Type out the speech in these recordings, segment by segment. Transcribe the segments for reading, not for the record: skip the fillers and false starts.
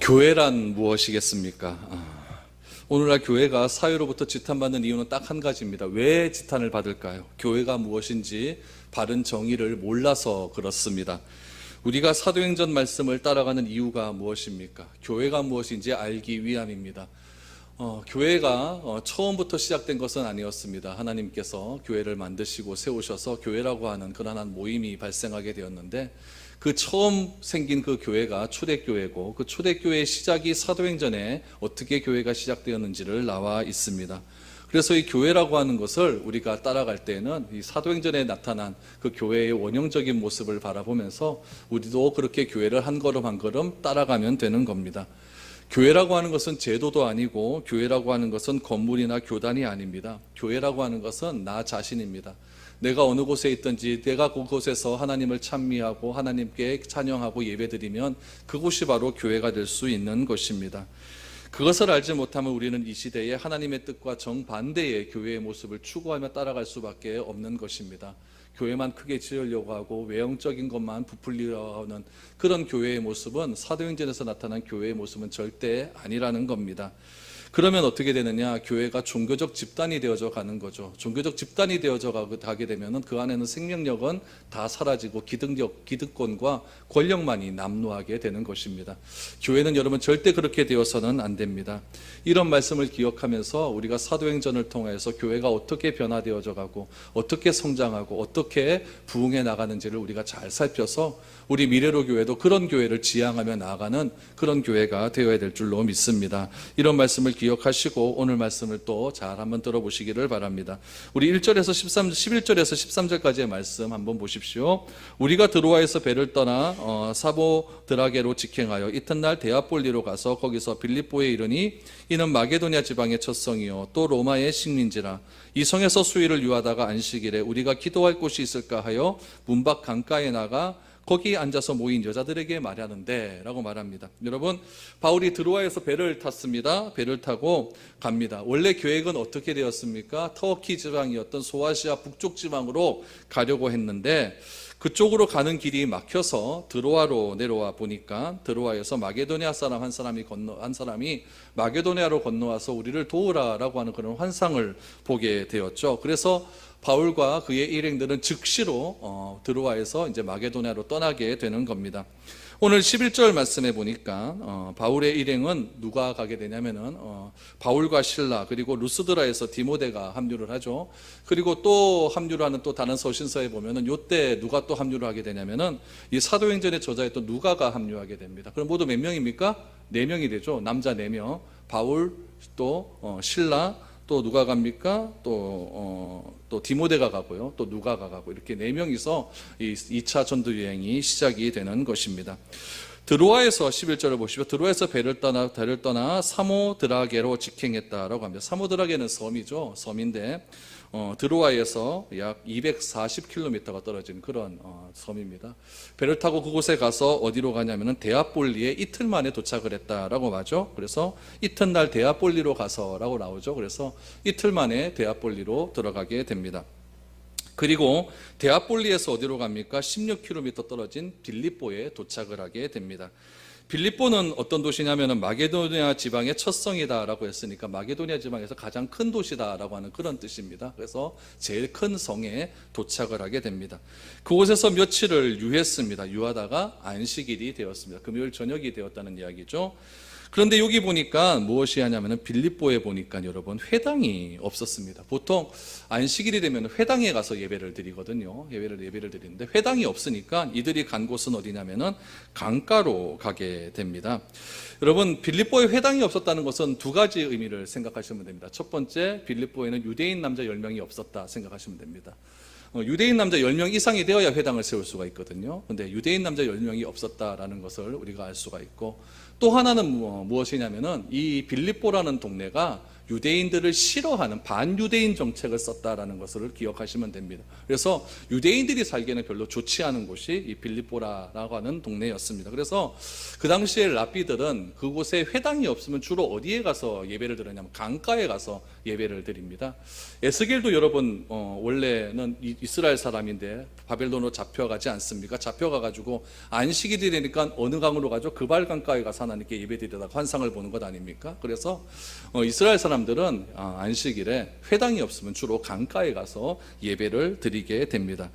교회란 무엇이겠습니까? 오늘날 교회가 사회로부터 지탄받는 이유는 딱 한 가지입니다. 왜 지탄을 받을까요? 교회가 무엇인지 바른 정의를 몰라서 그렇습니다. 우리가 사도행전 말씀을 따라가는 이유가 무엇입니까? 교회가 무엇인지 알기 위함입니다. 교회가 처음부터 시작된 것은 아니었습니다. 하나님께서 교회를 만드시고 세우셔서 교회라고 하는 그러한 모임이 발생하게 되었는데, 그 처음 생긴 그 교회가 초대교회고, 그 초대교회의 시작이 사도행전에 어떻게 교회가 시작되었는지를 나와 있습니다. 그래서 이 교회라고 하는 것을 우리가 따라갈 때는 이 사도행전에 나타난 그 교회의 원형적인 모습을 바라보면서 우리도 그렇게 교회를 한 걸음 한 걸음 따라가면 되는 겁니다. 교회라고 하는 것은 제도도 아니고, 교회라고 하는 것은 건물이나 교단이 아닙니다. 교회라고 하는 것은 나 자신입니다. 내가 어느 곳에 있든지 내가 그곳에서 하나님을 찬미하고 하나님께 찬양하고 예배드리면 그곳이 바로 교회가 될 수 있는 것입니다. 그것을 알지 못하면 우리는 이 시대에 하나님의 뜻과 정반대의 교회의 모습을 추구하며 따라갈 수밖에 없는 것입니다. 교회만 크게 지으려고 하고 외형적인 것만 부풀리려 하는 그런 교회의 모습은, 사도행전에서 나타난 교회의 모습은 절대 아니라는 겁니다. 그러면 어떻게 되느냐? 교회가 종교적 집단이 되어져 가는 거죠. 종교적 집단이 되어져 가게 되면 그 안에는 생명력은 다 사라지고 기득권과 권력만이 남루하게 되는 것입니다. 교회는 여러분 절대 그렇게 되어서는 안 됩니다. 이런 말씀을 기억하면서 우리가 사도행전을 통해서 교회가 어떻게 변화되어져 가고 어떻게 성장하고 어떻게 부흥해 나가는지를 우리가 잘 살펴서 우리 미래로 교회도 그런 교회를 지향하며 나아가는 그런 교회가 되어야 될 줄로 믿습니다. 이런 말씀을 기억하시고 오늘 말씀을 또 잘 한번 들어보시기를 바랍니다. 우리 11절에서 13절까지의 말씀 한번 보십시오. 우리가 드로아에서 배를 떠나 사모드라게로 직행하여 이튿날 데아폴리로 가서 거기서 빌립보에 이르니, 이는 마게도냐 지방의 첫 성이요 또 로마의 식민지라. 이 성에서 수일을 유하다가 안식일에 우리가 기도할 곳이 있을까 하여 문밖 강가에 나가 거기 앉아서 모인 여자들에게 말하는데 라고 말합니다. 여러분, 바울이 드로아에서 배를 탔습니다. 배를 타고 갑니다. 원래 계획은 어떻게 되었습니까? 터키 지방이었던 소아시아 북쪽 지방으로 가려고 했는데, 그쪽으로 가는 길이 막혀서 드로아로 내려와 보니까 드로아에서 마게도니아 사람 한 사람이 마게도니아로 건너와서 우리를 도우라라고 하는 그런 환상을 보게 되었죠. 그래서 바울과 그의 일행들은 즉시로 드로아에서 이제 마게도니아로 떠나게 되는 겁니다. 오늘 11절 말씀해 보니까 바울의 일행은 누가 가게 되냐면은 바울과 실라 그리고 루스드라에서 디모데가 합류를 하죠. 그리고 또 합류를 하는 또 다른 서신서에 보면은 요때 누가 또 합류를 하게 되냐면은 이 사도행전의 저자였던 누가가 합류하게 됩니다. 그럼 모두 몇 명입니까? 4명이 되죠. 남자 4명. 바울 또 실라 또 누가 갑니까? 또 디모데가 가고요. 또 누가가 가고, 이렇게 4명이서 이 2차 전도 여행이 시작이 되는 것입니다. 드로아에서 11절을 보시면 드로아에서 배를 떠나 사모드라게로 직행했다라고 합니다. 사모드라게는 섬이죠. 섬인데 드로아에서 약 240km가 떨어진 그런 섬입니다. 배를 타고 그곳에 가서 어디로 가냐면은 데아폴리에 이틀 만에 도착을 했다라고 하죠. 그래서 이튿날 데아폴리로 가서라고 나오죠. 그래서 이틀 만에 데아폴리로 들어가게 됩니다. 그리고 데아폴리에서 어디로 갑니까? 16km 떨어진 빌립보에 도착을 하게 됩니다. 빌립보는 어떤 도시냐면은 마게도니아 지방의 첫 성이다라고 했으니까 마게도니아 지방에서 가장 큰 도시다라고 하는 그런 뜻입니다. 그래서 제일 큰 성에 도착을 하게 됩니다. 그곳에서 며칠을 유했습니다. 유하다가 안식일이 되었습니다. 금요일 저녁이 되었다는 이야기죠. 그런데 여기 보니까 무엇이 하냐면은 빌립보에 보니까 여러분 회당이 없었습니다. 보통 안식일이 되면 회당에 가서 예배를 드리거든요. 예배를 드리는데 회당이 없으니까 이들이 간 곳은 어디냐면은 강가로 가게 됩니다. 여러분, 빌립보에 회당이 없었다는 것은 두 가지 의미를 생각하시면 됩니다. 첫 번째, 빌립보에는 유대인 남자 10명이 없었다 생각하시면 됩니다. 유대인 남자 10명 이상이 되어야 회당을 세울 수가 있거든요. 근데 유대인 남자 10명이 없었다라는 것을 우리가 알 수가 있고, 또 하나는 무엇이냐면은 이 빌립보라는 동네가 유대인들을 싫어하는 반유대인 정책을 썼다라는 것을 기억하시면 됩니다. 그래서 유대인들이 살기에는 별로 좋지 않은 곳이 이 빌립보라고 하는 동네였습니다. 그래서 그 당시에 랍비들은 그곳에 회당이 없으면 주로 어디에 가서 예배를 드리냐면 강가에 가서 예배를 드립니다. 에스겔도 여러분 원래는 이스라엘 사람인데 바벨론으로 잡혀가지 않습니까? 잡혀가가지고 안식일이 되니까 어느 강으로 가죠? 그발 강가에 가서 하나님께 예배드리다가 환상을 보는 것 아닙니까? 그래서 이스라엘 사람들은 안식일에 회당이 없으면 주로 강가에 가서 예배를 드리게 됩니다.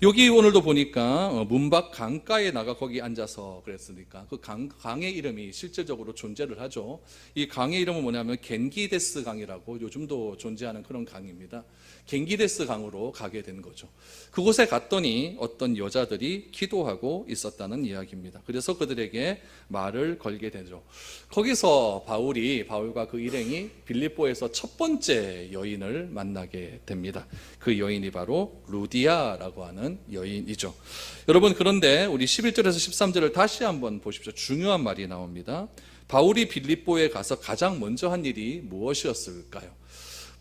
여기 오늘도 보니까 문 밖 강가에 나가 거기 앉아서 그랬으니까 그 강의 이름이 실질적으로 존재를 하죠. 이 강의 이름은 뭐냐면 겐기데스 강이라고 요즘도 존재하는 그런 강입니다. 겐기데스 강으로 가게 된 거죠. 그곳에 갔더니 어떤 여자들이 기도하고 있었다는 이야기입니다. 그래서 그들에게 말을 걸게 되죠. 거기서 바울과 그 일행이 빌립보에서 첫 번째 여인을 만나게 됩니다. 그 여인이 바로 루디아라고 하는 여인이죠. 여러분, 그런데 우리 11절에서 13절을 다시 한번 보십시오. 중요한 말이 나옵니다. 바울이 빌립보에 가서 가장 먼저 한 일이 무엇이었을까요?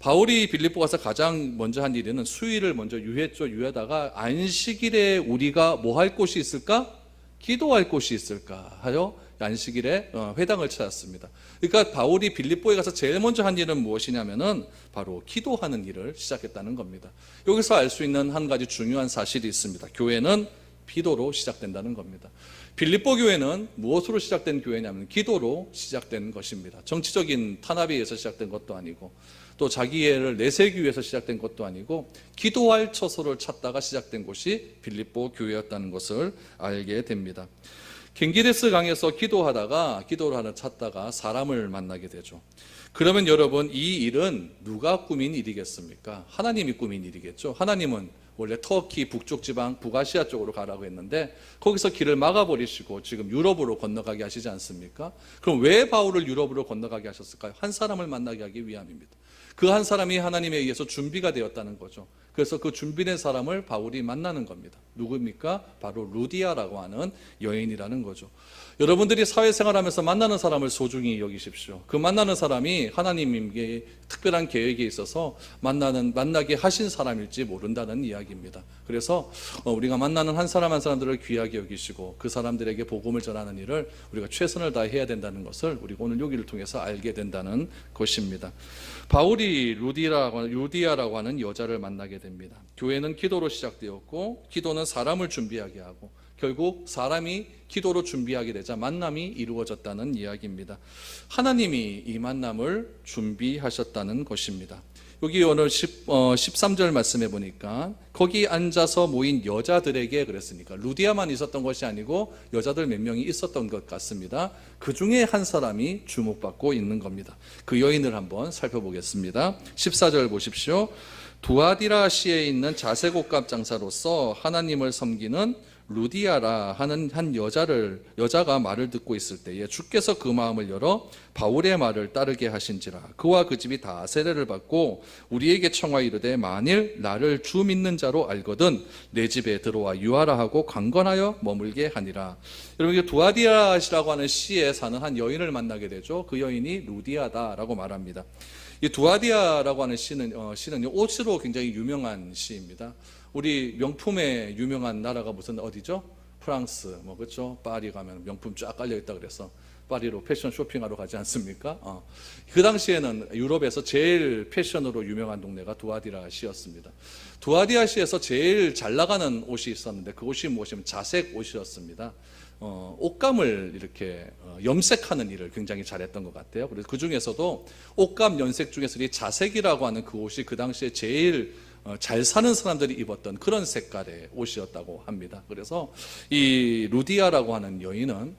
바울이 빌립보 가서 가장 먼저 한 일은 수일을 먼저 유했죠. 유하다가 안식일에 우리가 뭐 할 곳이 있을까? 기도할 곳이 있을까 하여 안식일에 회당을 찾았습니다. 그러니까 바울이 빌립보에 가서 제일 먼저 한 일은 무엇이냐면은 바로 기도하는 일을 시작했다는 겁니다. 여기서 알 수 있는 한 가지 중요한 사실이 있습니다. 교회는 기도로 시작된다는 겁니다. 빌립보 교회는 무엇으로 시작된 교회냐면 기도로 시작된 것입니다. 정치적인 탄압에 의해서 시작된 것도 아니고 또 자기애를 내세우기 위해서 시작된 것도 아니고 기도할 처소를 찾다가 시작된 곳이 빌립보 교회였다는 것을 알게 됩니다. 겐기데스 강에서 기도를 하나 찾다가 사람을 만나게 되죠. 그러면 여러분, 이 일은 누가 꾸민 일이겠습니까? 하나님이 꾸민 일이겠죠. 하나님은 원래 터키 북쪽 지방 북아시아 쪽으로 가라고 했는데 거기서 길을 막아버리시고 지금 유럽으로 건너가게 하시지 않습니까? 그럼 왜 바울을 유럽으로 건너가게 하셨을까요? 한 사람을 만나게 하기 위함입니다. 그 한 사람이 하나님에 의해서 준비가 되었다는 거죠. 그래서 그 준비된 사람을 바울이 만나는 겁니다. 누구입니까? 바로 루디아라고 하는 여인이라는 거죠. 여러분들이 사회생활하면서 만나는 사람을 소중히 여기십시오. 그 만나는 사람이 하나님께 특별한 계획에 있어서 만나게 하신 사람일지 모른다는 이야기입니다. 그래서 우리가 만나는 한 사람 한 사람들을 귀하게 여기시고 그 사람들에게 복음을 전하는 일을 우리가 최선을 다해야 된다는 것을 우리가 오늘 여기를 통해서 알게 된다는 것입니다. 바울이 루디아라고 하는 여자를 만나게 됩니다. 교회는 기도로 시작되었고 기도는 사람을 준비하게 하고 결국 사람이 기도로 준비하게 되자 만남이 이루어졌다는 이야기입니다. 하나님이 이 만남을 준비하셨다는 것입니다. 여기 오늘 13절 말씀해 보니까 거기 앉아서 모인 여자들에게 그랬으니까 루디아만 있었던 것이 아니고 여자들 몇 명이 있었던 것 같습니다. 그 중에 한 사람이 주목받고 있는 겁니다. 그 여인을 한번 살펴보겠습니다. 14절 보십시오. 두아디라시에 있는 자색옷값 장사로서 하나님을 섬기는 루디아라 하는 한 여자가 말을 듣고 있을 때에 주께서 그 마음을 열어 바울의 말을 따르게 하신지라. 그와 그 집이 다 세례를 받고 우리에게 청하이르되 만일 나를 주 믿는 자로 알거든 내 집에 들어와 유하라 하고 강건하여 머물게 하니라. 여러분, 두아디라시라고 하는 시에 사는 한 여인을 만나게 되죠. 그 여인이 루디아다라고 말합니다. 이 두아디아라고 하는 시는 옷으로 굉장히 유명한 시입니다. 우리 명품에 유명한 나라가 무슨 어디죠? 프랑스, 그렇죠? 파리 가면 명품 쫙 깔려 있다 그래서 파리로 패션 쇼핑하러 가지 않습니까? 그 당시에는 유럽에서 제일 패션으로 유명한 동네가 두아디라시였습니다. 두아디라시에서 제일 잘 나가는 옷이 있었는데 그 옷이 무엇이냐면 자색 옷이었습니다. 옷감을 이렇게 염색하는 일을 굉장히 잘했던 것 같아요. 그래서 그 중에서도 옷감 연색 중에서 이 자색이라고 하는 그 옷이 그 당시에 제일 잘 사는 사람들이 입었던 그런 색깔의 옷이었다고 합니다. 그래서 이 루디아라고 하는 여인은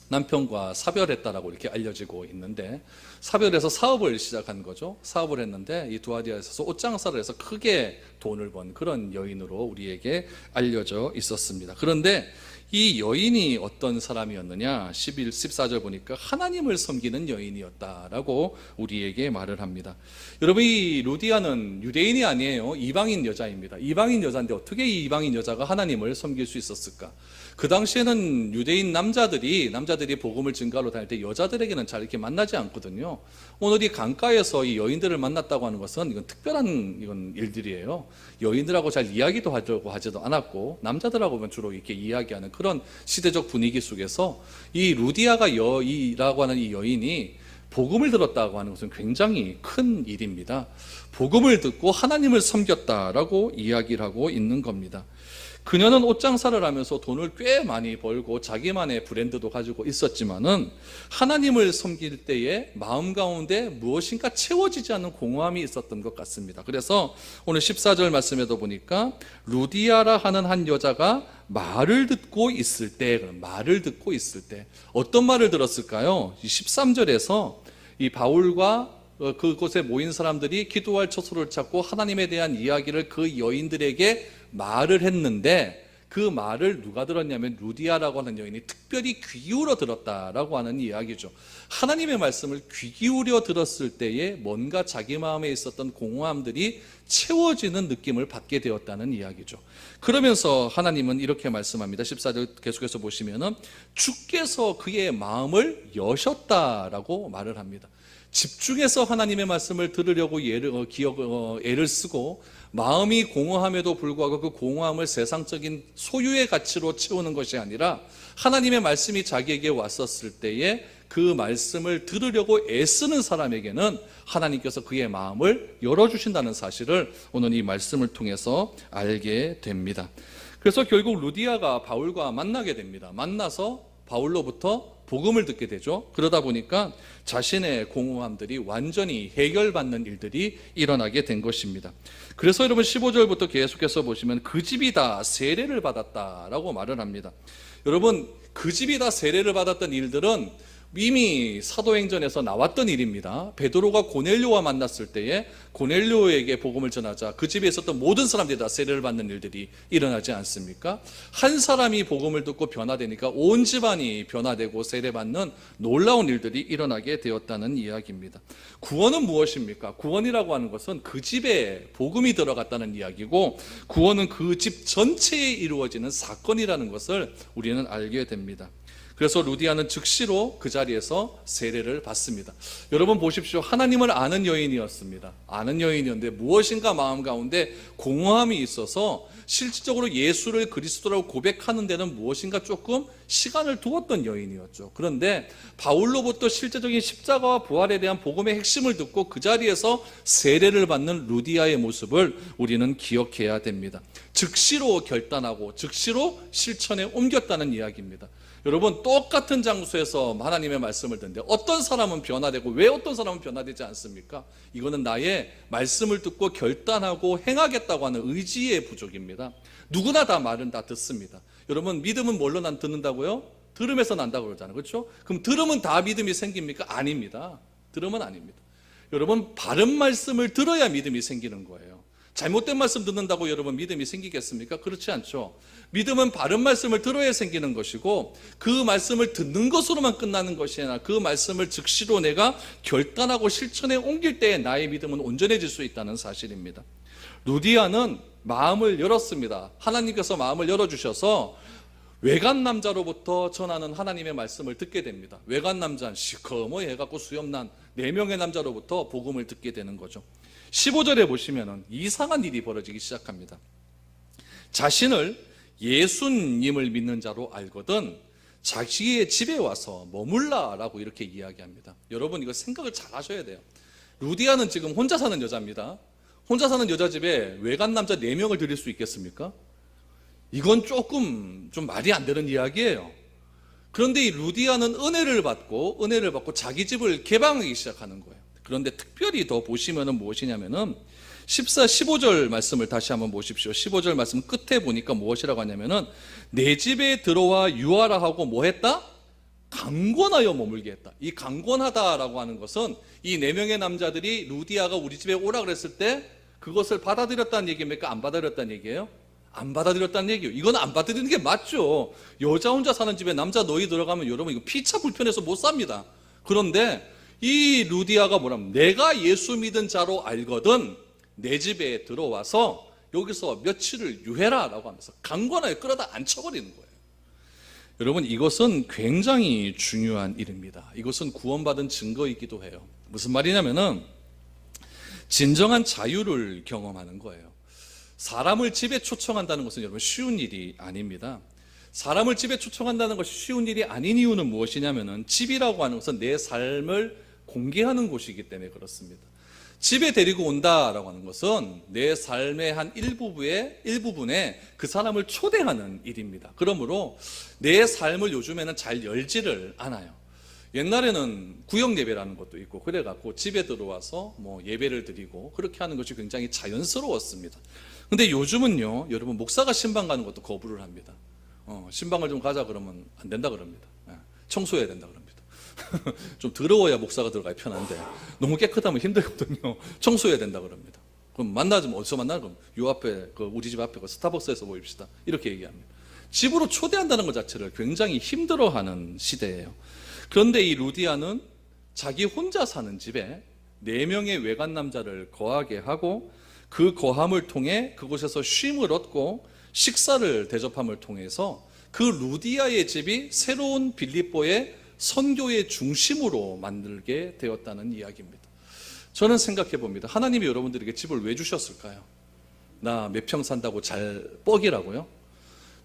남편과 사별했다라고 이렇게 알려지고 있는데 사별해서 사업을 시작한 거죠. 사업을 했는데 이 두아디아에서 옷장사를 해서 크게 돈을 번 그런 여인으로 우리에게 알려져 있었습니다. 그런데 이 여인이 어떤 사람이었느냐? 14절 보니까 하나님을 섬기는 여인이었다라고 우리에게 말을 합니다. 여러분, 이 루디아는 유대인이 아니에요. 이방인 여자입니다. 이방인 여자인데 어떻게 이 이방인 여자가 하나님을 섬길 수 있었을까? 그 당시에는 유대인 남자들이 복음을 증거하러 다닐 때 여자들에게는 잘 이렇게 만나지 않거든요. 오늘 이 강가에서 이 여인들을 만났다고 하는 것은 이건 특별한 일들이에요. 여인들하고 잘 이야기도 하려고 하지도 않았고, 남자들하고는 주로 이렇게 이야기하는 그런 시대적 분위기 속에서 이 루디아가 여이라고 하는 이 여인이 복음을 들었다고 하는 것은 굉장히 큰 일입니다. 복음을 듣고 하나님을 섬겼다라고 이야기를 하고 있는 겁니다. 그녀는 옷장사를 하면서 돈을 꽤 많이 벌고 자기만의 브랜드도 가지고 있었지만은 하나님을 섬길 때에 마음 가운데 무엇인가 채워지지 않는 공허함이 있었던 것 같습니다. 그래서 오늘 14절 말씀에도 보니까 루디아라 하는 한 여자가 말을 듣고 있을 때, 어떤 말을 들었을까요? 13절에서 이 바울과 그곳에 모인 사람들이 기도할 처소를 찾고 하나님에 대한 이야기를 그 여인들에게 말을 했는데, 그 말을 누가 들었냐면 루디아라고 하는 여인이 특별히 귀 기울여 들었다라고 하는 이야기죠. 하나님의 말씀을 귀 기울여 들었을 때에 뭔가 자기 마음에 있었던 공허함들이 채워지는 느낌을 받게 되었다는 이야기죠. 그러면서 하나님은 이렇게 말씀합니다. 14절 계속해서 보시면은 주께서 그의 마음을 여셨다라고 말을 합니다. 집중해서 하나님의 말씀을 들으려고 애를 쓰고 마음이 공허함에도 불구하고 그 공허함을 세상적인 소유의 가치로 채우는 것이 아니라 하나님의 말씀이 자기에게 왔었을 때에 그 말씀을 들으려고 애쓰는 사람에게는 하나님께서 그의 마음을 열어주신다는 사실을 오늘 이 말씀을 통해서 알게 됩니다. 그래서 결국 루디아가 바울과 만나게 됩니다. 만나서 바울로부터 복음을 듣게 되죠. 그러다 보니까 자신의 공허함들이 완전히 해결받는 일들이 일어나게 된 것입니다. 그래서 여러분 15절부터 계속해서 보시면 그 집이 다 세례를 받았다라고 말을 합니다. 여러분, 그 집이 다 세례를 받았던 일들은 이미 사도행전에서 나왔던 일입니다. 베드로가 고넬료와 만났을 때에 고넬료에게 복음을 전하자 그 집에 있었던 모든 사람들이 다 세례를 받는 일들이 일어나지 않습니까? 한 사람이 복음을 듣고 변화되니까 온 집안이 변화되고 세례받는 놀라운 일들이 일어나게 되었다는 이야기입니다. 구원은 무엇입니까? 구원이라고 하는 것은 그 집에 복음이 들어갔다는 이야기고, 구원은 그 집 전체에 이루어지는 사건이라는 것을 우리는 알게 됩니다. 그래서 루디아는 즉시로 그 자리에서 세례를 받습니다. 여러분 보십시오. 하나님을 아는 여인이었습니다. 아는 여인이었는데 무엇인가 마음 가운데 공허함이 있어서 실질적으로 예수를 그리스도라고 고백하는 데는 무엇인가 조금 시간을 두었던 여인이었죠. 그런데 바울로부터 실제적인 십자가와 부활에 대한 복음의 핵심을 듣고 그 자리에서 세례를 받는 루디아의 모습을 우리는 기억해야 됩니다. 즉시로 결단하고 즉시로 실천에 옮겼다는 이야기입니다. 여러분, 똑같은 장소에서 하나님의 말씀을 듣는데 어떤 사람은 변화되고 왜 어떤 사람은 변화되지 않습니까? 이거는 나의 말씀을 듣고 결단하고 행하겠다고 하는 의지의 부족입니다. 누구나 다 말은 다 듣습니다. 여러분, 믿음은 뭘로 듣는다고요? 들음에서 난다고 그러잖아요. 그렇죠? 그럼 들으면 다 믿음이 생깁니까? 아닙니다. 들으면 아닙니다. 여러분, 바른 말씀을 들어야 믿음이 생기는 거예요. 잘못된 말씀 듣는다고 여러분 믿음이 생기겠습니까? 그렇지 않죠. 믿음은 바른 말씀을 들어야 생기는 것이고, 그 말씀을 듣는 것으로만 끝나는 것이 아니라 그 말씀을 즉시로 내가 결단하고 실천에 옮길 때에 나의 믿음은 온전해질 수 있다는 사실입니다. 루디아는 마음을 열었습니다. 하나님께서 마음을 열어주셔서 외간 남자로부터 전하는 하나님의 말씀을 듣게 됩니다. 외간 남자는 시커멓게 해갖고 수염난 4명의 남자로부터 복음을 듣게 되는 거죠. 15절에 보시면 이상한 일이 벌어지기 시작합니다. 자신을 예수님을 믿는 자로 알거든 자기의 집에 와서 머물라라고 이렇게 이야기합니다. 여러분, 이거 생각을 잘 하셔야 돼요. 루디아는 지금 혼자 사는 여자입니다. 혼자 사는 여자 집에 외간 남자 4명을 들일 수 있겠습니까? 이건 조금 좀 말이 안 되는 이야기예요. 그런데 이 루디아는 은혜를 받고 자기 집을 개방하기 시작하는 거예요. 그런데 특별히 더 보시면은 무엇이냐면은 15절 말씀을 다시 한번 보십시오. 15절 말씀 끝에 보니까 무엇이라고 하냐면은 내 집에 들어와 유하라 하고 뭐 했다? 강권하여 머물게 했다. 이 강권하다라고 하는 것은 이 4명의 남자들이 루디아가 우리 집에 오라 그랬을 때 그것을 받아들였다는 얘기입니까? 안 받아들였다는 얘기예요? 안 받아들였다는 얘기예요. 이건 안 받아들이는 게 맞죠. 여자 혼자 사는 집에 남자 너희 들어가면 여러분 이거 피차 불편해서 못 삽니다. 그런데 이 루디아가 뭐냐면 내가 예수 믿은 자로 알거든 내 집에 들어와서 여기서 며칠을 유해라 라고 하면서 강권하여 끌어다 앉혀버리는 거예요. 여러분 이것은 굉장히 중요한 일입니다. 이것은 구원받은 증거이기도 해요. 무슨 말이냐면은 진정한 자유를 경험하는 거예요. 사람을 집에 초청한다는 것은 여러분 쉬운 일이 아닙니다. 사람을 집에 초청한다는 것이 쉬운 일이 아닌 이유는 무엇이냐면은 집이라고 하는 것은 내 삶을 공개하는 곳이기 때문에 그렇습니다. 집에 데리고 온다라고 하는 것은 내 삶의 한 일부분에 그 사람을 초대하는 일입니다. 그러므로 내 삶을 요즘에는 잘 열지를 않아요. 옛날에는 구역 예배라는 것도 있고 그래갖고 집에 들어와서 뭐 예배를 드리고 그렇게 하는 것이 굉장히 자연스러웠습니다. 근데 요즘은요, 여러분 목사가 신방 가는 것도 거부를 합니다. 신방을 좀 가자 그러면 안 된다 그럽니다. 청소해야 된다 그럽니다. 좀 더러워야 목사가 들어가야 편한데 너무 깨끗하면 힘들거든요. 청소해야 된다 그럽니다. 그럼 만나면 어디서 만나? 그럼 요 앞에 우리 집 앞에 스타벅스에서 모입시다. 이렇게 얘기합니다. 집으로 초대한다는 것 자체를 굉장히 힘들어하는 시대예요. 그런데 이 루디아는 자기 혼자 사는 집에 4명의 외간 남자를 거하게 하고 그 거함을 통해 그곳에서 쉼을 얻고 식사를 대접함을 통해서 그 루디아의 집이 새로운 빌립보의 선교의 중심으로 만들게 되었다는 이야기입니다. 저는 생각해 봅니다. 하나님이 여러분들에게 집을 왜 주셨을까요? 나 몇 평 산다고 잘 뻑이라고요?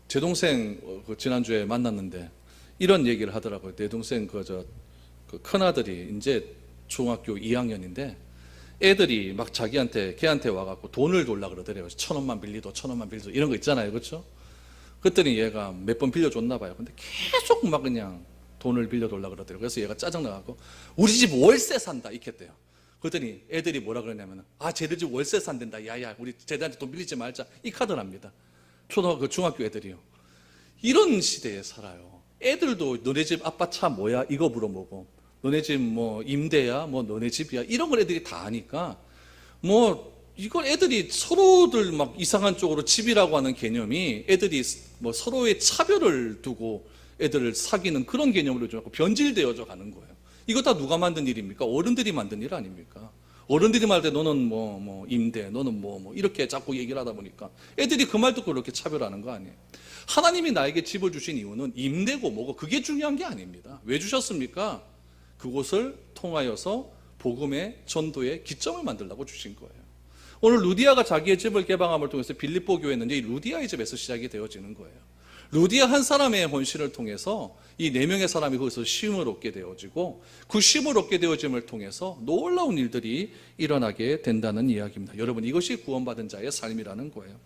제 동생 지난주에 만났는데 이런 얘기를 하더라고요. 내 동생 그 큰아들이 이제 중학교 2학년인데 애들이 막 걔한테 와갖고 돈을 돌라 그러더래요. 1,000원만 빌리도 이런 거 있잖아요. 그렇죠? 그랬더니 얘가 몇 번 빌려줬나 봐요. 근데 계속 막 그냥 돈을 빌려달라 그러더래요. 그래서 얘가 짜증나갖고 우리 집 월세 산다 이렇게 했대요. 그랬더니 애들이 뭐라 그러냐면 쟤들 집 월세 산댄다. 야야 우리 쟤들한테 돈 빌리지 말자. 이 카드랍니다. 중학교 애들이요. 이런 시대에 살아요. 애들도 너네 집 아빠 차 뭐야? 이거 물어보고 너네 집 뭐 임대야? 뭐 너네 집이야? 이런 걸 애들이 다 아니까 이걸 애들이 서로들 막 이상한 쪽으로 집이라고 하는 개념이 애들이 뭐 서로의 차별을 두고 애들을 사귀는 그런 개념으로 좀 변질되어져 가는 거예요. 이거 다 누가 만든 일입니까? 어른들이 만든 일 아닙니까? 어른들이 말할 때 너는 뭐 임대, 너는 뭐 이렇게 자꾸 얘기를 하다 보니까 애들이 그 말 듣고 그렇게 차별하는 거 아니에요. 하나님이 나에게 집을 주신 이유는 임대고 뭐고 그게 중요한 게 아닙니다. 왜 주셨습니까? 그곳을 통하여서 복음의 전도의 기점을 만들려고 주신 거예요. 오늘 루디아가 자기의 집을 개방함을 통해서 빌립보 교회는 이 루디아의 집에서 시작이 되어지는 거예요. 루디아 한 사람의 헌신을 통해서 이 4명의 사람이 거기서 쉼을 얻게 되어지고 그 쉼을 얻게 되어짐을 통해서 놀라운 일들이 일어나게 된다는 이야기입니다. 여러분 이것이 구원받은 자의 삶이라는 거예요.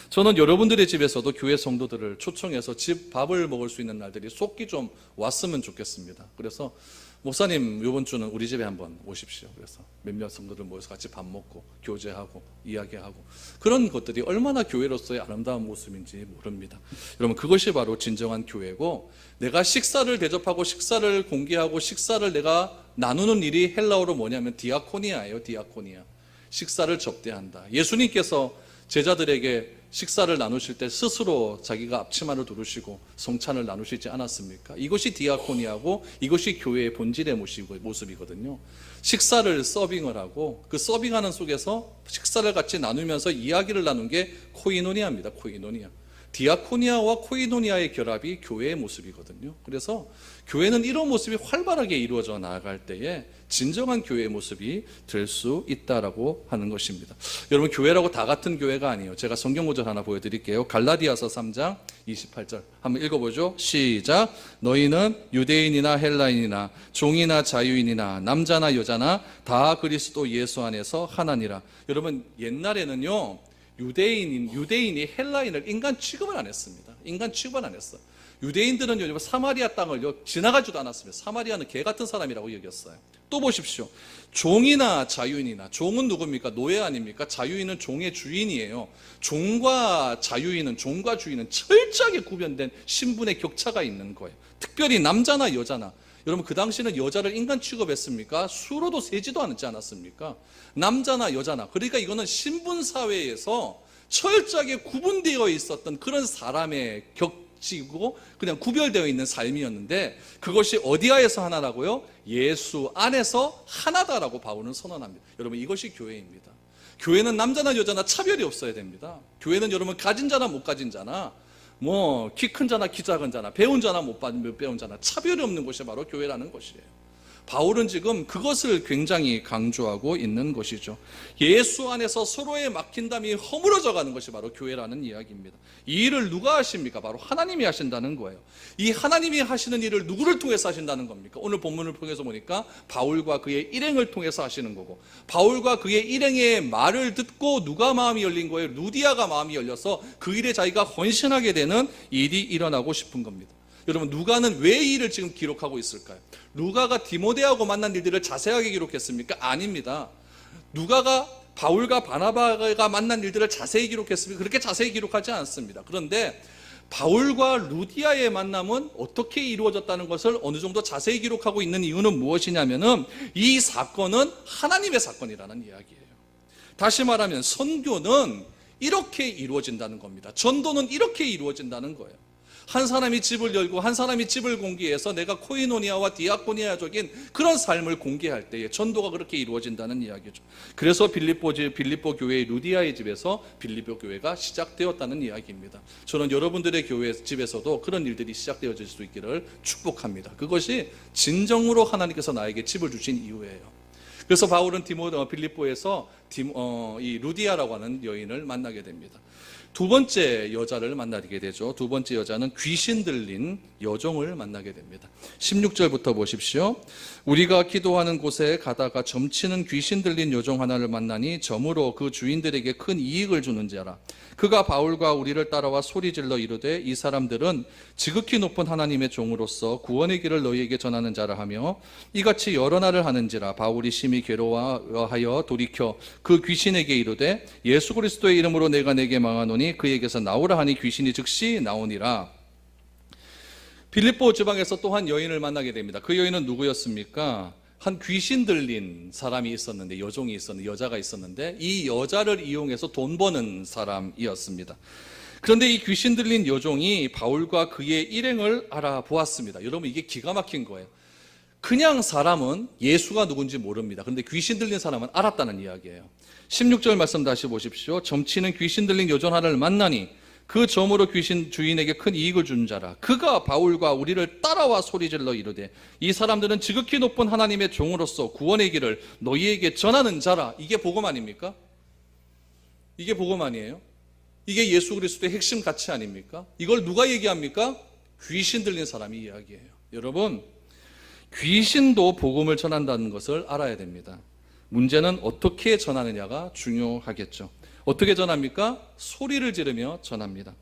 저는 여러분들의 집에서도 교회 성도들을 초청해서 집 밥을 먹을 수 있는 날들이 속히 좀 왔으면 좋겠습니다. 그래서 목사님 이번 주는 우리 집에 한번 오십시오. 그래서 몇몇 성도들 모여서 같이 밥 먹고 교제하고 이야기하고 그런 것들이 얼마나 교회로서의 아름다운 모습인지 모릅니다. 여러분 그것이 바로 진정한 교회고 내가 식사를 대접하고 식사를 공개하고 식사를 내가 나누는 일이 헬라어로 뭐냐면 디아코니아예요. 디아코니아. 식사를 접대한다. 예수님께서 제자들에게 식사를 나누실 때 스스로 자기가 앞치마를 두르시고 성찬을 나누시지 않았습니까? 이것이 디아코니아고 이것이 교회의 본질의 모습이거든요. 식사를 서빙을 하고 그 서빙하는 속에서 식사를 같이 나누면서 이야기를 나눈 게 코이노니아입니다. 코이노니아. 디아코니아와 코이노니아의 결합이 교회의 모습이거든요. 그래서 교회는 이런 모습이 활발하게 이루어져 나아갈 때에 진정한 교회의 모습이 될 수 있다라고 하는 것입니다. 여러분 교회라고 다 같은 교회가 아니에요. 제가 성경 구절 하나 보여드릴게요. 갈라디아서 3장 28절 한번 읽어보죠. 시작. 너희는 유대인이나 헬라인이나 종이나 자유인이나 남자나 여자나 다 그리스도 예수 안에서 하나니라. 여러분 옛날에는요 유대인이 헬라인을 인간 취급을 안 했습니다. 인간 취급을 안 했어요. 유대인들은 요즘 사마리아 땅을 지나가지도 않았습니다. 사마리아는 개 같은 사람이라고 여겼어요. 또 보십시오. 종이나 자유인이나 종은 누굽니까? 노예 아닙니까? 자유인은 종의 주인이에요. 종과 자유인은 종과 주인은 철저하게 구별된 신분의 격차가 있는 거예요. 특별히 남자나 여자나 여러분 그 당시는 여자를 인간 취급했습니까? 수로도 세지도 않지 않았습니까? 남자나 여자나 그러니까 이거는 신분 사회에서 철저하게 구분되어 있었던 그런 사람의 격지고 그냥 구별되어 있는 삶이었는데, 그것이 어디하에서 하나라고요? 예수 안에서 하나다라고 바울은 선언합니다. 여러분, 이것이 교회입니다. 교회는 남자나 여자나 차별이 없어야 됩니다. 교회는 여러분 가진 자나 못 가진 자나, 뭐 키 큰 자나 키 작은 자나, 배운 자나 못 배운 자나 차별이 없는 것이 바로 교회라는 것이에요. 바울은 지금 그것을 굉장히 강조하고 있는 것이죠. 예수 안에서 서로의 막힌담이 허물어져 가는 것이 바로 교회라는 이야기입니다. 이 일을 누가 하십니까? 바로 하나님이 하신다는 거예요. 이 하나님이 하시는 일을 누구를 통해서 하신다는 겁니까? 오늘 본문을 통해서 보니까 바울과 그의 일행을 통해서 하시는 거고, 바울과 그의 일행의 말을 듣고 누가 마음이 열린 거예요? 루디아가 마음이 열려서 그 일에 자기가 헌신하게 되는 일이 일어나고 싶은 겁니다. 여러분, 누가는 왜 이 일을 지금 기록하고 있을까요? 누가가 디모데하고 만난 일들을 자세하게 기록했습니까? 아닙니다. 누가가 바울과 바나바가 만난 일들을 자세히 기록했습니까? 그렇게 자세히 기록하지 않습니다. 그런데 바울과 루디아의 만남은 어떻게 이루어졌다는 것을 어느 정도 자세히 기록하고 있는 이유는 무엇이냐면은, 이 사건은 하나님의 사건이라는 이야기예요. 다시 말하면 선교는 이렇게 이루어진다는 겁니다. 전도는 이렇게 이루어진다는 거예요. 한 사람이 집을 열고 한 사람이 집을 공개해서 내가 코이노니아와 디아코니아적인 그런 삶을 공개할 때에 전도가 그렇게 이루어진다는 이야기죠. 그래서 빌립보 교회의 루디아의 집에서 빌립보 교회가 시작되었다는 이야기입니다. 저는 여러분들의 교회 집에서도 그런 일들이 시작되어질 수 있기를 축복합니다. 그것이 진정으로 하나님께서 나에게 집을 주신 이유예요. 그래서 바울은 빌립보에서 이 루디아라고 하는 여인을 만나게 됩니다. 두 번째 여자를 만나게 되죠. 두 번째 여자는 귀신 들린 여종을 만나게 됩니다. 16절부터 보십시오. 우리가 기도하는 곳에 가다가 점치는 귀신 들린 여종 하나를 만나니 점으로 그 주인들에게 큰 이익을 주는 자라. 그가 바울과 우리를 따라와 소리질러 이르되 이 사람들은 지극히 높은 하나님의 종으로서 구원의 길을 너희에게 전하는 자라 하며 이같이 여러 날을 하는지라. 바울이 심히 괴로워하여 돌이켜 그 귀신에게 이르되 예수 그리스도의 이름으로 내가 내게 망하노니 그에게서 나오라 하니 귀신이 즉시 나오니라. 빌립보 지방에서 또 한 여인을 만나게 됩니다. 그 여인은 누구였습니까? 한 귀신 들린 사람이 있었는데, 여종이 있었는데, 여자가 있었는데, 이 여자를 이용해서 돈 버는 사람이었습니다. 그런데 이 귀신 들린 여종이 바울과 그의 일행을 알아보았습니다. 여러분, 이게 기가 막힌 거예요. 그냥 사람은 예수가 누군지 모릅니다. 그런데 귀신 들린 사람은 알았다는 이야기예요. 16절 말씀 다시 보십시오. 점치는 귀신 들린 여종 하나를 만나니 그 점으로 귀신 주인에게 큰 이익을 준 자라. 그가 바울과 우리를 따라와 소리질러 이르되 이 사람들은 지극히 높은 하나님의 종으로서 구원의 길을 너희에게 전하는 자라. 이게 복음 아닙니까? 이게 복음 아니에요? 이게 예수 그리스도의 핵심 가치 아닙니까? 이걸 누가 얘기합니까? 귀신 들린 사람이 이야기해요. 여러분, 귀신도 복음을 전한다는 것을 알아야 됩니다. 문제는 어떻게 전하느냐가 중요하겠죠. 어떻게 전합니까? 소리를 지르며 전합니다.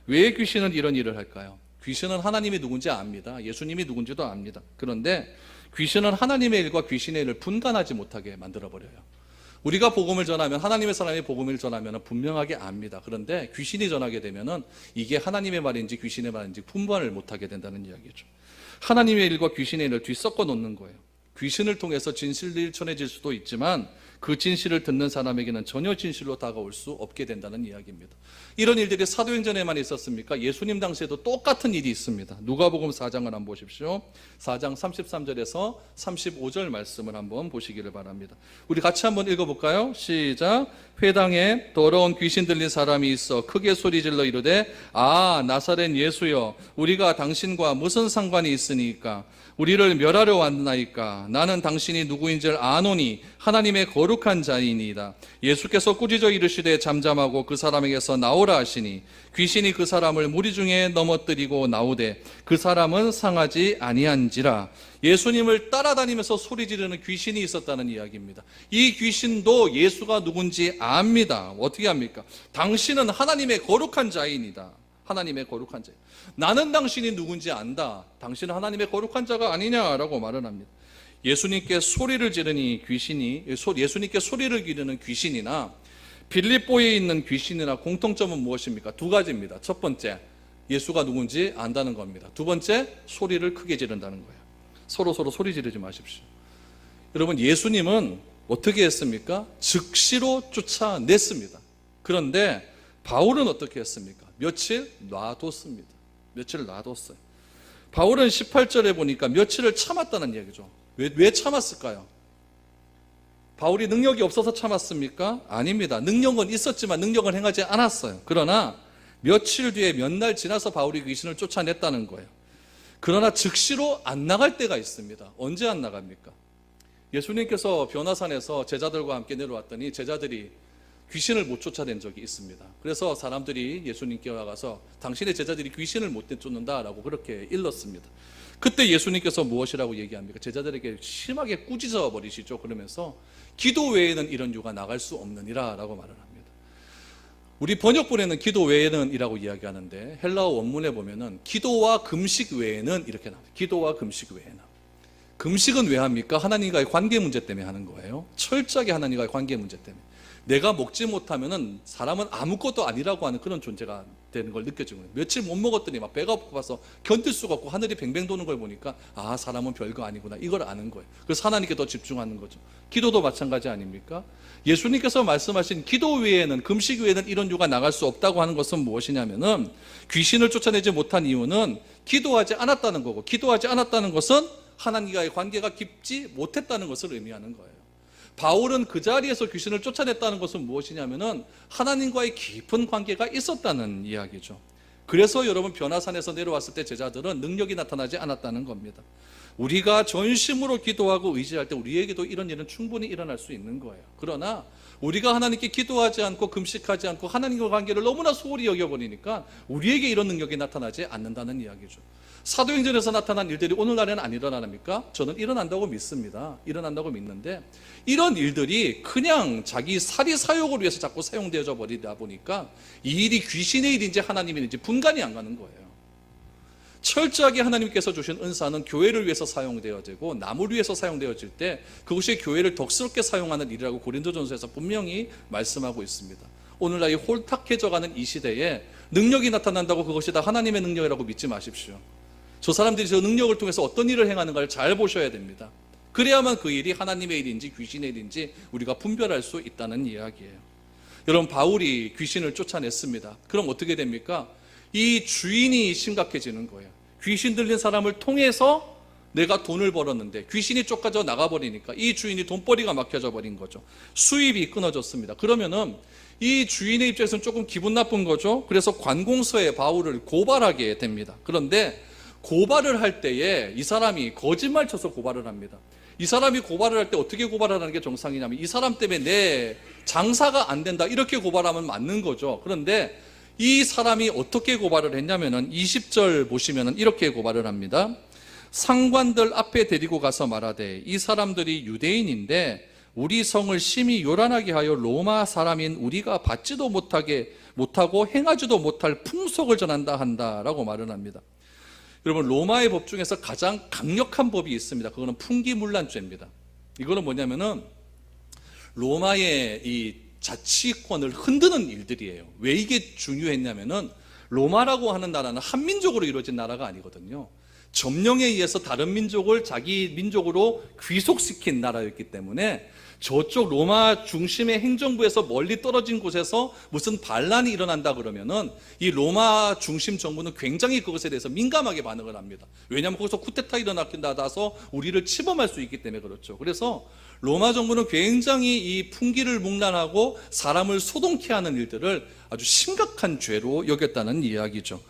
왜 귀신은 이런 일을 할까요? 귀신은 하나님이 누군지 압니다. 예수님이 누군지도 압니다. 그런데 귀신은 하나님의 일과 귀신의 일을 분간하지 못하게 만들어버려요. 우리가 복음을 전하면, 하나님의 사람이 복음을 전하면 분명하게 압니다. 그런데 귀신이 전하게 되면 이게 하나님의 말인지 귀신의 말인지 분간을 못하게 된다는 이야기죠. 하나님의 일과 귀신의 일을 뒤섞어 놓는 거예요. 귀신을 통해서 진실이 전해질 수도 있지만 그 진실을 듣는 사람에게는 전혀 진실로 다가올 수 없게 된다는 이야기입니다. 이런 일들이 사도행전에만 있었습니까? 예수님 당시에도 똑같은 일이 있습니다. 누가복음 4장을 한번 보십시오. 4장 33절에서 35절 말씀을 한번 보시기를 바랍니다. 우리 같이 한번 읽어볼까요? 시작. 회당에 더러운 귀신 들린 사람이 있어 크게 소리질러 이르되 아 나사렛 예수여 우리가 당신과 무슨 상관이 있으니까 우리를 멸하려 왔나이까. 나는 당신이 누구인 줄 아노니 하나님의 거룩한 자이니이다. 예수께서 꾸짖어 이르시되 잠잠하고 그 사람에게서 나오라 하시니 귀신이 그 사람을 무리 중에 넘어뜨리고 나오되 그 사람은 상하지 아니한지라. 예수님을 따라다니면서 소리 지르는 귀신이 있었다는 이야기입니다. 이 귀신도 예수가 누군지 압니다. 어떻게 합니까? 당신은 하나님의 거룩한 자이니다. 하나님의 거룩한 자. 나는 당신이 누군지 안다. 당신은 하나님의 거룩한 자가 아니냐라고 말을 합니다. 예수님께 소리를 지르니 귀신이, 예수님께 소리를 기르는 귀신이나 빌립보에 있는 귀신이나 공통점은 무엇입니까? 두 가지입니다. 첫 번째, 예수가 누군지 안다는 겁니다. 두 번째, 소리를 크게 지른다는 거예요. 서로 소리 지르지 마십시오. 여러분, 예수님은 어떻게 했습니까? 즉시로 쫓아냈습니다. 그런데 바울은 어떻게 했습니까? 며칠 놔뒀습니다. 며칠 놔뒀어요. 바울은 18절에 보니까 며칠을 참았다는 얘기죠. 왜 참았을까요? 바울이 능력이 없어서 참았습니까? 아닙니다. 능력은 있었지만 능력을 행하지 않았어요. 그러나 며칠 뒤에 몇 날 지나서 바울이 귀신을 쫓아냈다는 거예요. 그러나 즉시로 안 나갈 때가 있습니다. 언제 안 나갑니까? 예수님께서 변화산에서 제자들과 함께 내려왔더니 제자들이 귀신을 못 쫓아낸 적이 있습니다. 그래서 사람들이 예수님께 와가서 당신의 제자들이 귀신을 못 쫓는다라고 그렇게 일렀습니다. 그때 예수님께서 무엇이라고 얘기합니까? 제자들에게 심하게 꾸짖어 버리시죠. 그러면서 기도 외에는 이런 유가 나갈 수 없느니라 라고 말을 합니다. 우리 번역본에는 기도 외에는 이라고 이야기하는데 헬라어 원문에 보면은 기도와 금식 외에는 이렇게 나옵니다. 기도와 금식 외에는. 금식은 왜 합니까? 하나님과의 관계 문제 때문에 하는 거예요. 철저하게 하나님과의 관계 문제 때문에. 내가 먹지 못하면은 사람은 아무것도 아니라고 하는 그런 존재가 되는 걸 느껴지는 거예요. 며칠 못 먹었더니 막 배가 고파서 견딜 수가 없고 하늘이 뱅뱅 도는 걸 보니까 아, 사람은 별거 아니구나. 이걸 아는 거예요. 그래서 하나님께 더 집중하는 거죠. 기도도 마찬가지 아닙니까? 예수님께서 말씀하신 기도 외에는, 금식 외에는 이런 유가 나갈 수 없다고 하는 것은 무엇이냐면은 귀신을 쫓아내지 못한 이유는 기도하지 않았다는 거고, 기도하지 않았다는 것은 하나님과의 관계가 깊지 못했다는 것을 의미하는 거예요. 바울은 그 자리에서 귀신을 쫓아냈다는 것은 무엇이냐면은 하나님과의 깊은 관계가 있었다는 이야기죠. 그래서 여러분 변화산에서 내려왔을 때 제자들은 능력이 나타나지 않았다는 겁니다. 우리가 전심으로 기도하고 의지할 때 우리에게도 이런 일은 충분히 일어날 수 있는 거예요. 그러나 우리가 하나님께 기도하지 않고 금식하지 않고 하나님과 관계를 너무나 소홀히 여겨버리니까 우리에게 이런 능력이 나타나지 않는다는 이야기죠. 사도행전에서 나타난 일들이 오늘날에는 안 일어납니까? 저는 일어난다고 믿습니다. 일어난다고 믿는데 이런 일들이 그냥 자기 사리사욕을 위해서 자꾸 사용되어져 버리다 보니까 이 일이 귀신의 일인지 하나님의 일인지 분간이 안 가는 거예요. 철저하게 하나님께서 주신 은사는 교회를 위해서 사용되어지고 남을 위해서 사용되어질 때 그것이 교회를 덕스럽게 사용하는 일이라고 고린도전서에서 분명히 말씀하고 있습니다. 오늘날 이 홀딱해져가는 이 시대에 능력이 나타난다고 그것이 다 하나님의 능력이라고 믿지 마십시오. 저 사람들이 저 능력을 통해서 어떤 일을 행하는가를 잘 보셔야 됩니다. 그래야만 그 일이 하나님의 일인지 귀신의 일인지 우리가 분별할 수 있다는 이야기예요. 여러분 바울이 귀신을 쫓아냈습니다. 그럼 어떻게 됩니까? 이 주인이 심각해지는 거예요. 귀신 들린 사람을 통해서 내가 돈을 벌었는데 귀신이 쫓겨져 나가버리니까 이 주인이 돈벌이가 막혀져 버린 거죠. 수입이 끊어졌습니다. 그러면은 이 주인의 입장에서는 조금 기분 나쁜 거죠. 그래서 관공서에 바울을 고발하게 됩니다. 그런데 고발을 할 때에 이 사람이 거짓말 쳐서 고발을 합니다. 이 사람이 고발을 할 때 어떻게 고발하는 게 정상이냐면 이 사람 때문에 내 장사가 안 된다 이렇게 고발하면 맞는 거죠. 그런데 이 사람이 어떻게 고발을 했냐면은 20절 보시면은 이렇게 고발을 합니다. 상관들 앞에 데리고 가서 말하되 이 사람들이 유대인인데 우리 성을 심히 요란하게 하여 로마 사람인 우리가 받지도 못하고 행하지도 못할 풍속을 전한다 한다라고 말을 합니다. 여러분 로마의 법 중에서 가장 강력한 법이 있습니다. 그거는 풍기문란죄입니다. 이거는 뭐냐면은 로마의 이 자치권을 흔드는 일들이에요. 왜 이게 중요했냐면은 로마라고 하는 나라는 한민족으로 이루어진 나라가 아니거든요. 점령에 의해서 다른 민족을 자기 민족으로 귀속시킨 나라였기 때문에 저쪽 로마 중심의 행정부에서 멀리 떨어진 곳에서 무슨 반란이 일어난다 그러면은 이 로마 중심 정부는 굉장히 그것에 대해서 민감하게 반응을 합니다. 왜냐하면 거기서 쿠데타 일어나서 우리를 침범할 수 있기 때문에 그렇죠. 그래서 로마 정부는 굉장히 이 풍기를 문란하고 사람을 소동케 하는 일들을 아주 심각한 죄로 여겼다는 이야기죠.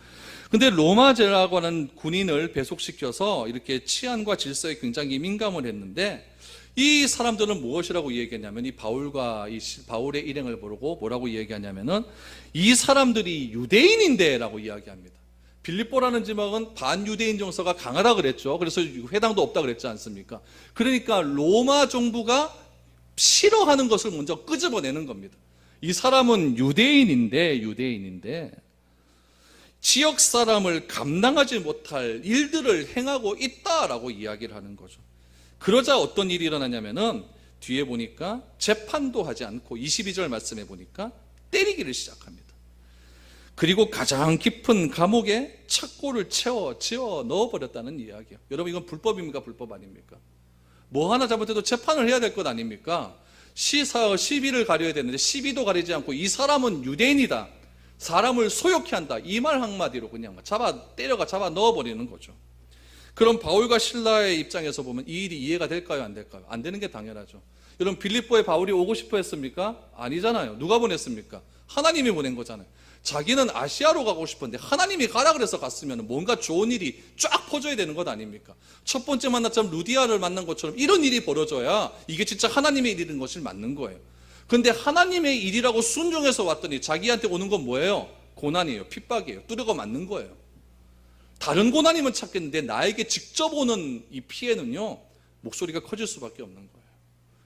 근데 로마제라고 하는 군인을 배속시켜서 이렇게 치안과 질서에 굉장히 민감을 했는데 이 사람들은 무엇이라고 얘기했냐면 이 바울의 일행을 모르고 뭐라고 얘기하냐면은 이 사람들이 유대인인데 라고 이야기합니다. 빌립보라는 지역은 반유대인 정서가 강하다 그랬죠. 그래서 회당도 없다 그랬지 않습니까? 그러니까 로마 정부가 싫어하는 것을 먼저 끄집어내는 겁니다. 이 사람은 유대인인데 지역 사람을 감당하지 못할 일들을 행하고 있다라고 이야기를 하는 거죠. 그러자 어떤 일이 일어나냐면은 뒤에 보니까 재판도 하지 않고 22절 말씀에 보니까 때리기를 시작합니다. 그리고 가장 깊은 감옥에 착고를 지어 넣어버렸다는 이야기예요. 여러분 이건 불법입니까? 불법 아닙니까? 뭐 하나 잘못해도 재판을 해야 될 것 아닙니까? 시비를 가려야 되는데 시비도 가리지 않고 이 사람은 유대인이다. 사람을 소욕케 한다. 이 말 한마디로 그냥 때려가 잡아 넣어버리는 거죠. 그럼 바울과 실라의 입장에서 보면 이 일이 이해가 될까요? 안 될까요? 안 되는 게 당연하죠. 여러분, 빌립보에 바울이 오고 싶어 했습니까? 아니잖아요. 누가 보냈습니까? 하나님이 보낸 거잖아요. 자기는 아시아로 가고 싶은데 하나님이 가라 그래서 갔으면 뭔가 좋은 일이 쫙 퍼져야 되는 것 아닙니까? 첫 번째 만났처럼 루디아를 만난 것처럼 이런 일이 벌어져야 이게 진짜 하나님의 일인 것이 맞는 거예요. 근데 하나님의 일이라고 순종해서 왔더니 자기한테 오는 건 뭐예요? 고난이에요. 핍박이에요. 뚜려고 맞는 거예요. 다른 고난이면 찾겠는데 나에게 직접 오는 이 피해는요, 목소리가 커질 수밖에 없는 거예요.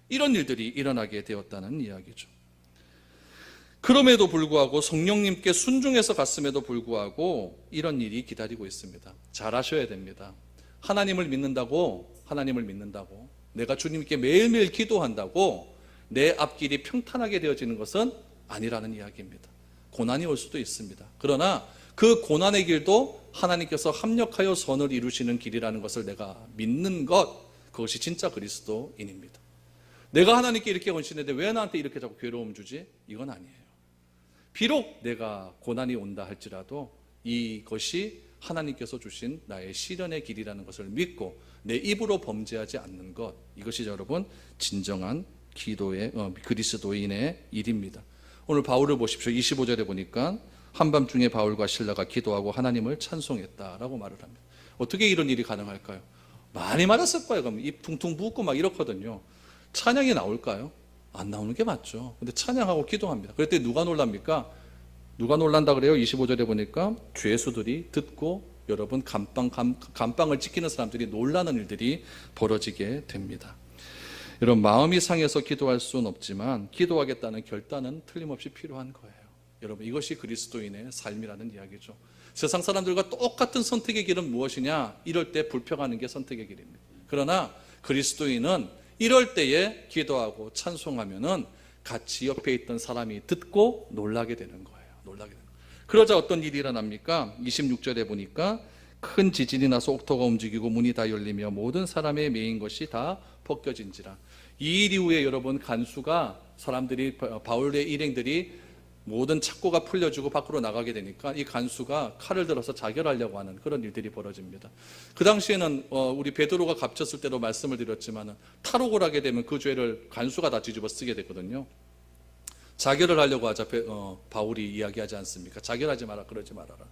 이런 일들이 일어나게 되었다는 이야기죠. 그럼에도 불구하고 성령님께 순종해서 갔음에도 불구하고 이런 일이 기다리고 있습니다. 잘 아셔야 됩니다. 하나님을 믿는다고 내가 주님께 매일매일 기도한다고 내 앞길이 평탄하게 되어지는 것은 아니라는 이야기입니다. 고난이 올 수도 있습니다. 그러나 그 고난의 길도 하나님께서 합력하여 선을 이루시는 길이라는 것을 내가 믿는 것, 그것이 진짜 그리스도인입니다. 내가 하나님께 이렇게 헌신했는데 왜 나한테 이렇게 자꾸 괴로움 주지? 이건 아니에요. 비록 내가 고난이 온다 할지라도 이것이 하나님께서 주신 나의 시련의 길이라는 것을 믿고 내 입으로 범죄하지 않는 것, 이것이 여러분 진정한 기도의 그리스도인의 일입니다. 오늘 바울을 보십시오. 25절에 보니까 한밤중에 바울과 실라가 기도하고 하나님을 찬송했다라고 말을 합니다. 어떻게 이런 일이 가능할까요? 많이 맞았을 거예요. 그럼 입 퉁퉁 붓고 막 이렇거든요. 찬양이 나올까요? 안 나오는 게 맞죠. 근데 찬양하고 기도합니다. 그랬더니 누가 놀랍니까? 누가 놀란다 그래요? 25절에 보니까 죄수들이 듣고 여러분 감방을 지키는 사람들이 놀라는 일들이 벌어지게 됩니다. 여러분, 마음이 상해서 기도할 수는 없지만 기도하겠다는 결단은 틀림없이 필요한 거예요. 여러분, 이것이 그리스도인의 삶이라는 이야기죠. 세상 사람들과 똑같은 선택의 길은 무엇이냐? 이럴 때 불평하는 게 선택의 길입니다. 그러나 그리스도인은 이럴 때에 기도하고 찬송하면은 같이 옆에 있던 사람이 듣고 놀라게 되는 거예요. 그러자 어떤 일이 일어납니까? 26절에 보니까 큰 지진이 나서 옥토가 움직이고 문이 다 열리며 모든 사람의 매인 것이 다 벗겨진지라. 이 일 이후에 여러분, 간수가 사람들이 바울의 일행들이 모든 착고가 풀려주고 밖으로 나가게 되니까 이 간수가 칼을 들어서 자결하려고 하는 그런 일들이 벌어집니다. 그 당시에는 우리 베드로가 갇혔을 때도 말씀을 드렸지만 탈옥을 하게 되면 그 죄를 간수가 다 뒤집어 쓰게 되거든요. 자결을 하려고 하자 바울이 이야기하지 않습니까? 자결하지 마라, 그러지 말아라.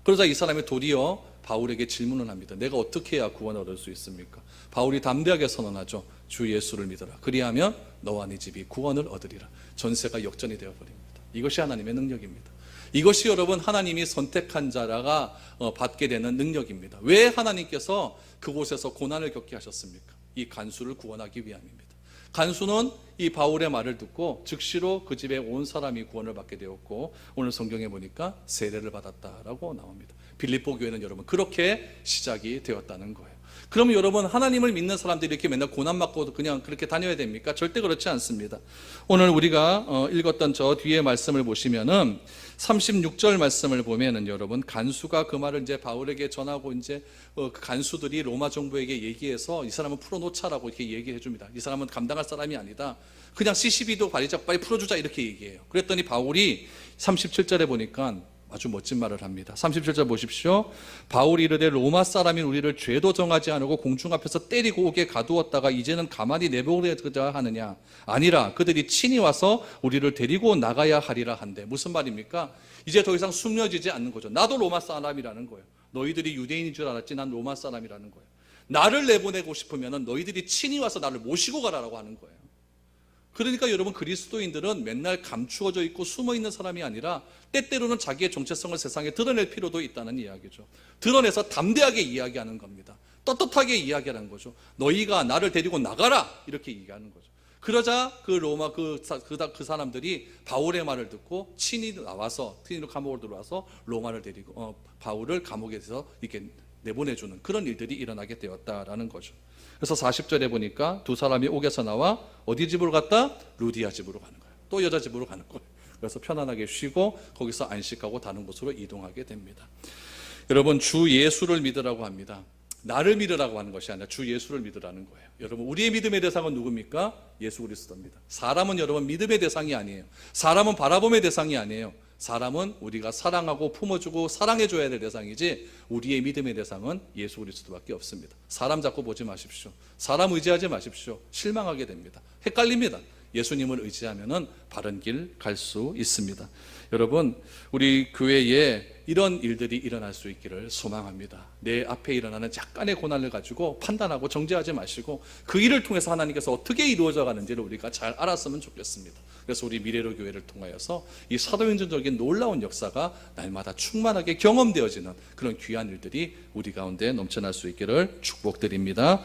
그러자 이 사람이 도리어 바울에게 질문을 합니다. 내가 어떻게 해야 구원을 얻을 수 있습니까? 바울이 담대하게 선언하죠. 주 예수를 믿어라. 그리하면 너와 네 집이 구원을 얻으리라. 전세가 역전이 되어버립니다. 이것이 하나님의 능력입니다. 이것이 여러분, 하나님이 선택한 자라가 받게 되는 능력입니다. 왜 하나님께서 그곳에서 고난을 겪게 하셨습니까? 이 간수를 구원하기 위함입니다. 간수는 이 바울의 말을 듣고 즉시로 그 집에 온 사람이 구원을 받게 되었고, 오늘 성경에 보니까 세례를 받았다라고 나옵니다. 빌립보 교회는 여러분 그렇게 시작이 되었다는 거예요. 그러면 여러분, 하나님을 믿는 사람들이 이렇게 맨날 고난 받고 그냥 그렇게 다녀야 됩니까? 절대 그렇지 않습니다. 오늘 우리가 읽었던 저 뒤에 말씀을 보시면은 36절 말씀을 보면은 여러분, 간수가 그 말을 이제 바울에게 전하고 이제 그 간수들이 로마 정부에게 얘기해서 이 사람은 풀어놓자라고 이렇게 얘기해 줍니다. 이 사람은 감당할 사람이 아니다. 그냥 CCB도 발휘자 빨리 풀어주자 이렇게 얘기해요. 그랬더니 바울이 37절에 보니까 아주 멋진 말을 합니다. 37절 보십시오. 바울이 이르되 로마 사람인 우리를 죄도 정하지 않고 공중 앞에서 때리고 오게 가두었다가 이제는 가만히 내보내자 하느냐? 아니라 그들이 친히 와서 우리를 데리고 나가야 하리라 한데. 무슨 말입니까? 이제 더 이상 숨겨지지 않는 거죠. 나도 로마 사람이라는 거예요. 너희들이 유대인인 줄 알았지 난 로마 사람이라는 거예요. 나를 내보내고 싶으면 너희들이 친히 와서 나를 모시고 가라라고 하는 거예요. 그러니까 여러분, 그리스도인들은 맨날 감추어져 있고 숨어 있는 사람이 아니라 때때로는 자기의 정체성을 세상에 드러낼 필요도 있다는 이야기죠. 드러내서 담대하게 이야기하는 겁니다. 떳떳하게 이야기하는 거죠. 너희가 나를 데리고 나가라 이렇게 얘기하는 거죠. 그러자 그 로마 그 사람들이 바울의 말을 듣고 친히 나와서 감옥으로 들어와서 로마를 데리고 바울을 감옥에서 이렇게 내보내주는 그런 일들이 일어나게 되었다라는 거죠. 그래서 40절에 보니까 두 사람이 옥에서 나와 어디 집으로 갔다? 루디아 집으로 가는 거예요. 또 여자 집으로 가는 거예요. 그래서 편안하게 쉬고 거기서 안식하고 다른 곳으로 이동하게 됩니다. 여러분, 주 예수를 믿으라고 합니다. 나를 믿으라고 하는 것이 아니라 주 예수를 믿으라는 거예요. 여러분, 우리의 믿음의 대상은 누굽니까? 예수 그리스도입니다. 사람은 여러분 믿음의 대상이 아니에요. 사람은 바라봄의 대상이 아니에요. 사람은 우리가 사랑하고 품어주고 사랑해줘야 될 대상이지 우리의 믿음의 대상은 예수 그리스도밖에 없습니다. 사람 자꾸 보지 마십시오. 사람 의지하지 마십시오. 실망하게 됩니다. 헷갈립니다. 예수님을 의지하면은 바른 길 갈 수 있습니다. 여러분, 우리 교회에 이런 일들이 일어날 수 있기를 소망합니다. 내 앞에 일어나는 약간의 고난을 가지고 판단하고 정죄하지 마시고 그 일을 통해서 하나님께서 어떻게 이루어져 가는지를 우리가 잘 알았으면 좋겠습니다. 그래서 우리 미래로 교회를 통하여서 이 사도행전적인 놀라운 역사가 날마다 충만하게 경험되어지는 그런 귀한 일들이 우리 가운데 넘쳐날 수 있기를 축복드립니다.